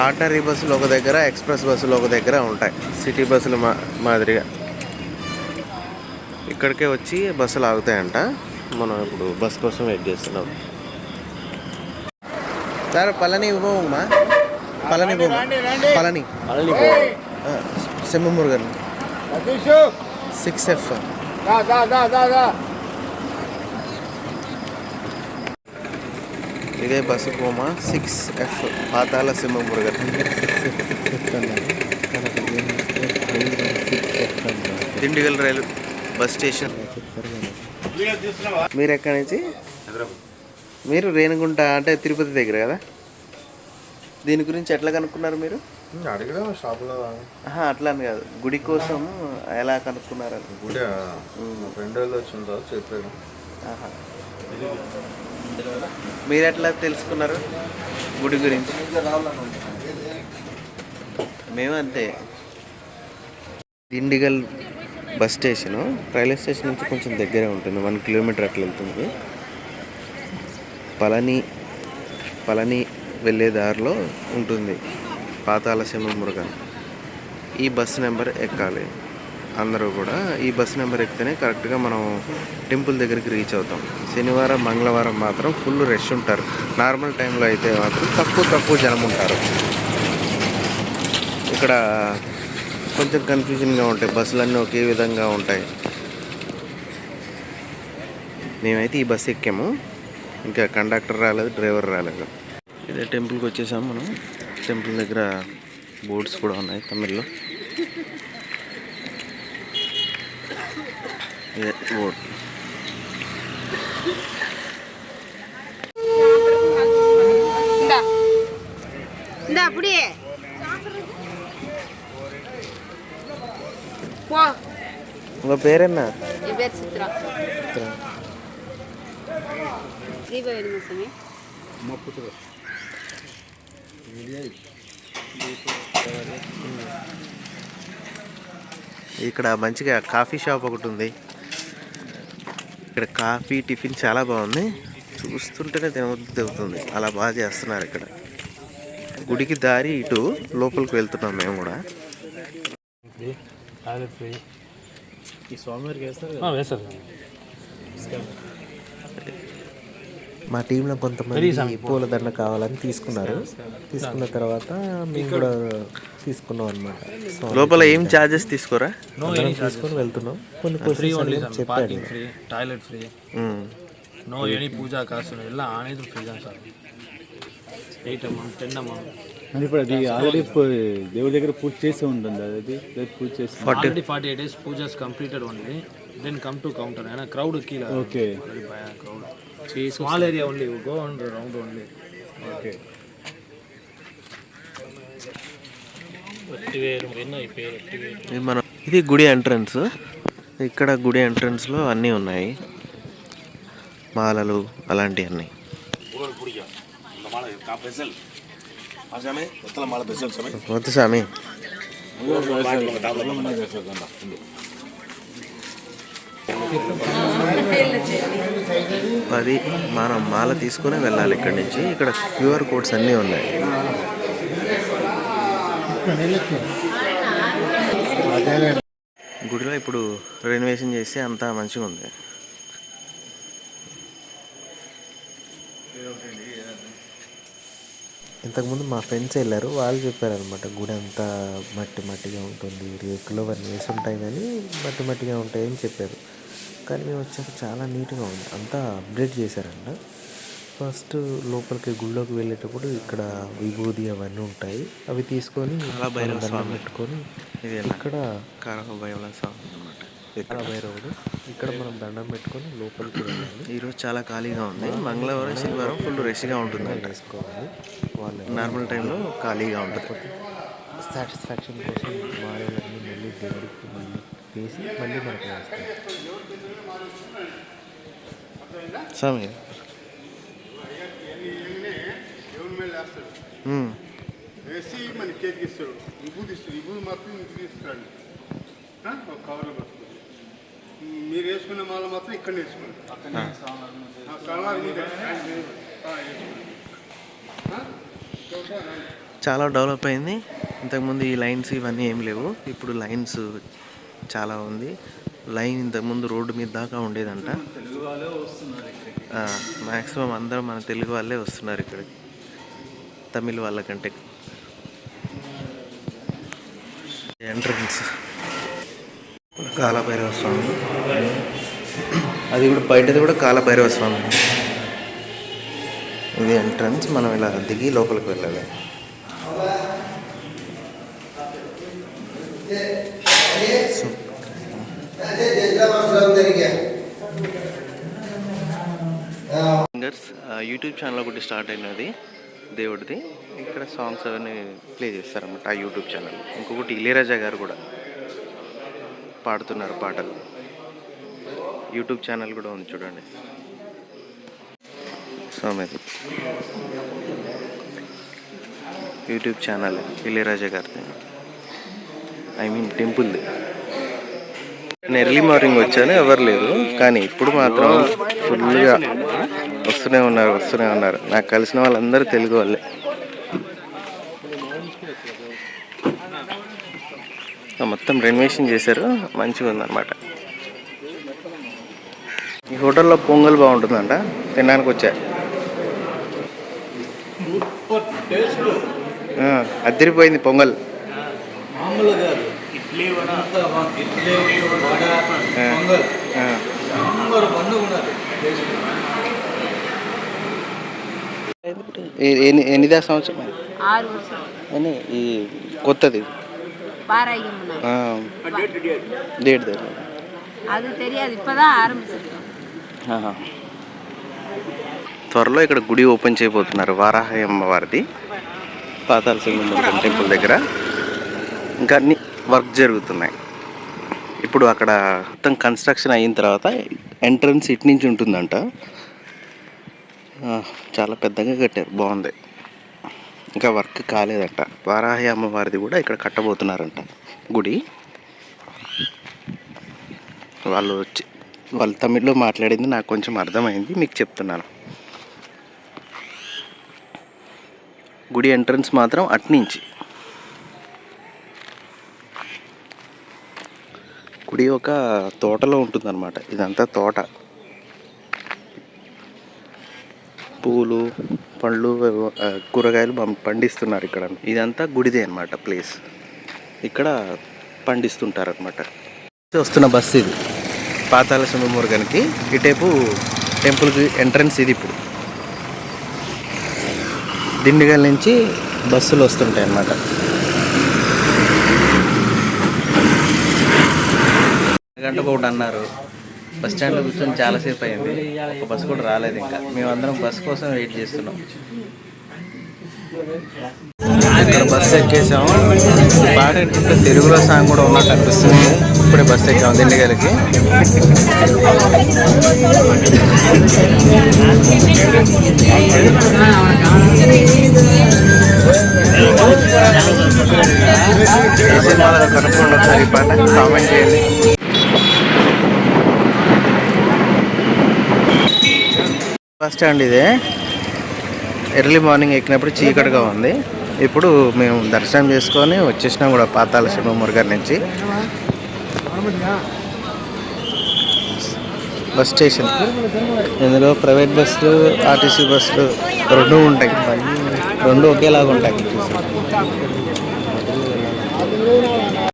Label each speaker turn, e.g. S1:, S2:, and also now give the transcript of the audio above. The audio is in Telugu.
S1: ఆర్డినరీ బస్సులు ఒక దగ్గర, ఎక్స్ప్రెస్ బస్సులు ఒక దగ్గర ఉంటాయి. సిటీ బస్సులు మాదిరిగా ఇక్కడికే వచ్చి బస్సులు ఆగుతాయంట. మనం ఇప్పుడు బస్ కోసం వెయిట్ చేస్తున్నాం. సార్ పళని పోమా, పళని పో, పళని సింహమురుగన్ 6F. ఇదే బస్సు పోమా 6F పాతాల సింహమురుగన్. దిండిగల్ రైలు బస్ స్టేషన్. మీరు ఎక్కడి నుంచి? మీరు రేణిగుంట అంటే తిరుపతి దగ్గర కదా. దీని గురించి ఎట్లా కనుక్కున్నారు మీరు?
S2: అడిగినా షాప్లో.
S1: అట్లా అని కాదు, గుడి కోసం ఎలా కనుక్కున్నారు?
S2: గుడి ఫ్రెండ్ వాళ్ళు వచ్చిందో చెప్పాను.
S1: మీరు ఎట్లా తెలుసుకున్నారు గుడి గురించి? మేము అంతే. Dindigul bus station railway station నుంచి కొంచెం దగ్గరే ఉంటుంది, 1 కిలోమీటర్ అట్లా వెళ్తుంది. పళని వెళ్ళే దారిలో ఉంటుంది పాతాల సింహమురుగన్. ఈ బస్ నెంబర్ ఎక్కాలి అందరూ కూడా. ఈ బస్ నెంబర్ ఎక్కితేనే కరెక్ట్గా మనం టెంపుల్ దగ్గరికి రీచ్ అవుతాం. శనివారం మంగళవారం మాత్రం ఫుల్ రష్ ఉంటారు. నార్మల్ టైంలో అయితే మాత్రం తక్కువ జనం ఉంటారు. ఇక్కడ కొంచెం కన్ఫ్యూజన్గా ఉంటాయి, బస్సులన్నీ ఒకే విధంగా ఉంటాయి. మేమైతే ఈ బస్సు ఎక్కాము, ఇంకా కండక్టర్ రాలేదు, డ్రైవర్ రాలేదు. ఇదే టెంపుల్కి వచ్చేసాము మనం. టెంపుల్ దగ్గర బోర్డ్స్ కూడా ఉన్నాయి తమిళ్లో. ఇదే బోర్డ్. உங்க பேர் என்ன?
S3: என் பேர் சித்ரா.
S1: ఇక్కడ మంచిగా కాఫీ షాప్ ఒకటి ఉంది. ఇక్కడ కాఫీ టిఫిన్ చాలా బాగుంది, చూస్తుంటేనే తిరుగుతుంది, అలా బాగా చేస్తున్నారు ఇక్కడ. గుడికి దారి ఇటు లోపలికి వెళ్తున్నాం మేము కూడా. మా టీంలో కొంతమంది పూల దండ కావాలని తీసుకున్నారు. తీసుకున్న తర్వాత మేము కూడా తీసుకున్నాం అనమాట. లోపల ఏం చార్జెస్ తీసుకోరా? తీసుకొని వెళ్తున్నాం. కొన్ని చెప్పారు,
S4: ಟಾಯ್ಲೆಟ್ ಫ್ರೀ, ನೋ ಎನಿ ಪೂಜಾ ಕಾಸು ಎಲ್ಲ ಆನೇದು ಫ್ರೀ ಸರ್. 8 అమౌంట్ 10 అమౌంట్
S5: అంటే ఇప్పుడు అది ఆల్రెడీ దేవుడి దగ్గర పూజ చేసి ఉంటుంది. అది పూజ చేసి
S4: 48 days pujas completed only, then come to counter. అయినా క్రౌడ్ కీలా.
S5: Okay,
S4: crowd small area only, go on round only.
S5: Okay.
S1: ఇది గుడి ఎంట్రన్స్. ఇక్కడ గుడి ఎంట్రన్స్లో అన్నీ ఉన్నాయి, మాలలు అలాంటివన్నీ. వద్దు స్వామి. అది మనం మాల తీసుకుని వెళ్ళాలి ఇక్కడి నుంచి. ఇక్కడ QR కోడ్స్ అన్నీ ఉన్నాయి. గుడిలో ఇప్పుడు రెనోవేషన్ చేసి అంతా మంచిగా ఉంది. ఇంతకుముందు మా ఫ్రెండ్స్ వెళ్ళారు, వాళ్ళు చెప్పారనమాట గుడి అంతా మట్టిగా ఉంటుంది, రేకులు అవన్నీ వేసి ఉంటాయి కానీ మట్టిగా ఉంటాయి అని చెప్పారు. కానీ మేము వచ్చాక చాలా నీట్గా ఉంది, అంతా అప్డేట్ చేశారంట. ఫస్ట్ లోపలికి గుళ్ళోకి వెళ్ళేటప్పుడు ఇక్కడ విభూది అవన్నీ ఉంటాయి, అవి తీసుకొని దండం పెట్టుకొని ఇక్కడ భైరవుడు ఇక్కడ మనం దండం పెట్టుకొని లోపలికి వెళ్ళాలి. ఈరోజు చాలా ఖాళీగా ఉంది. మంగళవారం శనివారం ఫుల్ రష్గా ఉంటుంది వేసుకోవాలి. వాళ్ళు నార్మల్ టైంలో ఖాళీగా ఉంటుంది. సాటిస్ఫాక్షన్ కోసం మాలలన్నీ మళ్ళీ దేవుడికి మళ్ళీ వేసి మళ్ళీ మనకు వేస్తాం. సమయం
S6: వేసి మన కేజీకి ఇస్తాడు. విభూతి ఇస్తాడు, విభూతి మాత్రం ఇంటికి తీసుకురండి, ఒక కవర్లో పట్టుకోండి. మీరు వేసుకున్న మాల మాత్రం ఇక్కడ వేసుకోండి. స్వామివారి ముందే
S1: చాలా డెవలప్ అయింది. ఇంతకుముందు ఈ లైన్స్ ఇవన్నీ ఏం లేవు. ఇప్పుడు లైన్స్ చాలా ఉంది. లైన్ ఇంతకుముందు రోడ్డు మీద దాకా ఉండేదంట. మ్యాక్సిమం అందరూ మన తెలుగు వాళ్ళే వస్తున్నారు ఇక్కడికి, తమిళ వాళ్ళకంటే. ఎంట్రన్స్ కాలభైరవ స్వామి, అది కూడా బయటది కూడా కాలభైరవ స్వామి. ఇది ఎంట్రన్స్. మనం ఇలా దిగి లోపలికి వెళ్ళాలి. సింగర్స్ యూట్యూబ్ ఛానల్ ఒకటి స్టార్ట్ అయినది దేవుడిది. ఇక్కడ సాంగ్స్ అవన్నీ ప్లే చేస్తారన్నమాట ఆ యూట్యూబ్ ఛానల్. ఇంకొకటి ఇళయరాజా గారు కూడా పాడుతున్నారు పాటలు. యూట్యూబ్ ఛానల్ కూడా ఉంది చూడండి. స్వామిది యూట్యూబ్ ఛానల్ ఇళయరాజా గారిది, ఐ మీన్ టెంపుల్ది. నేను ఎర్లీ మార్నింగ్ వచ్చాను, ఎవరు లేరు. కానీ ఇప్పుడు మాత్రం ఫుల్గా వస్తూనే ఉన్నారు. నాకు కలిసిన వాళ్ళందరూ తెలుగు వాళ్ళే. మొత్తం రెనోవేషన్ చేశారు, మంచిగా ఉందన్నమాట. ఈ హోటల్లో పొంగల్ బాగుంటుందంట, తినడానికి వచ్చా. అదిరిపోయింది పొంగల్. ఎనిమిదా సంవత్సరం అని ఈ కొత్తది డేట్ త్వరలో ఇక్కడ గుడి ఓపెన్ చేయబోతున్నారు, వారాహి అమ్మవారిది, పాతాళ సింహం టెంపుల్ దగ్గర. ఇంకా అన్ని వర్క్ జరుగుతున్నాయి. ఇప్పుడు అక్కడ మొత్తం కన్స్ట్రక్షన్ అయిన తర్వాత ఎంట్రన్స్ ఇటు నుంచి ఉంటుందంట. చాలా పెద్దగా కట్టారు, బాగుంది. ఇంకా వర్క్ కాలేదంట. వారాహి అమ్మవారిది కూడా ఇక్కడ కట్టబోతున్నారంట గుడి. వాళ్ళు తమిళ్లో మాట్లాడింది నాకు కొంచెం అర్థమైంది, మీకు చెప్తున్నాను. గుడి ఎంట్రన్స్ మాత్రం అట్నుంచి. గుడి ఒక తోటలో ఉంటుందన్నమాట. ఇదంతా తోట, పూలు, పండ్లు, కూరగాయలు పండిస్తున్నారు ఇక్కడ. ఇదంతా గుడిదే అన్నమాట ప్లేస్. ఇక్కడ పండిస్తుంటారనమాట. వస్తున్న బస్సు ఇది పాతాళ సింహమురుగన్కి. ఇటేపు టెంపుల్కి ఎంట్రన్స్ ఇది. ఇప్పుడు దిండిగల్ నుంచి బస్సులు వస్తుంటాయి అన్నమాట. గంటకు ఒకటి అన్నారు. బస్ స్టాండ్లో కూర్చొని చాలాసేపు అయింది, ఒక బస్సు కూడా రాలేదు. ఇంకా మేమందరం బస్సు కోసం వెయిట్ చేస్తున్నాం. బస్సు ఎక్కేసాము. బాగా ఇంట్లో తెలుగులో సాంగ్ కూడా ఉన్నట్టు అనిపిస్తుంది. ఇప్పుడే బస్సు ఎక్కాము దిండిగల్కి. సినిమాలో కనుక్కోండి ఒకసారి, పాట కామెంట్ చేయండి. బస్ స్టాండ్ ఇదే. ఎర్లీ మార్నింగ్ ఎక్కినప్పుడు చీకటిగా ఉంది. ఇప్పుడు మేము దర్శనం చేసుకొని వచ్చేసినాం కూడా పాతాళ సింహమురుగన్ నుంచి. Bus station. ఇందులో ప్రైవేట్ బస్సులు, ఆర్టీసీ బస్సులు రెండు ఉంటాయి. రెండు ఒకేలాగా ఉంటాయి.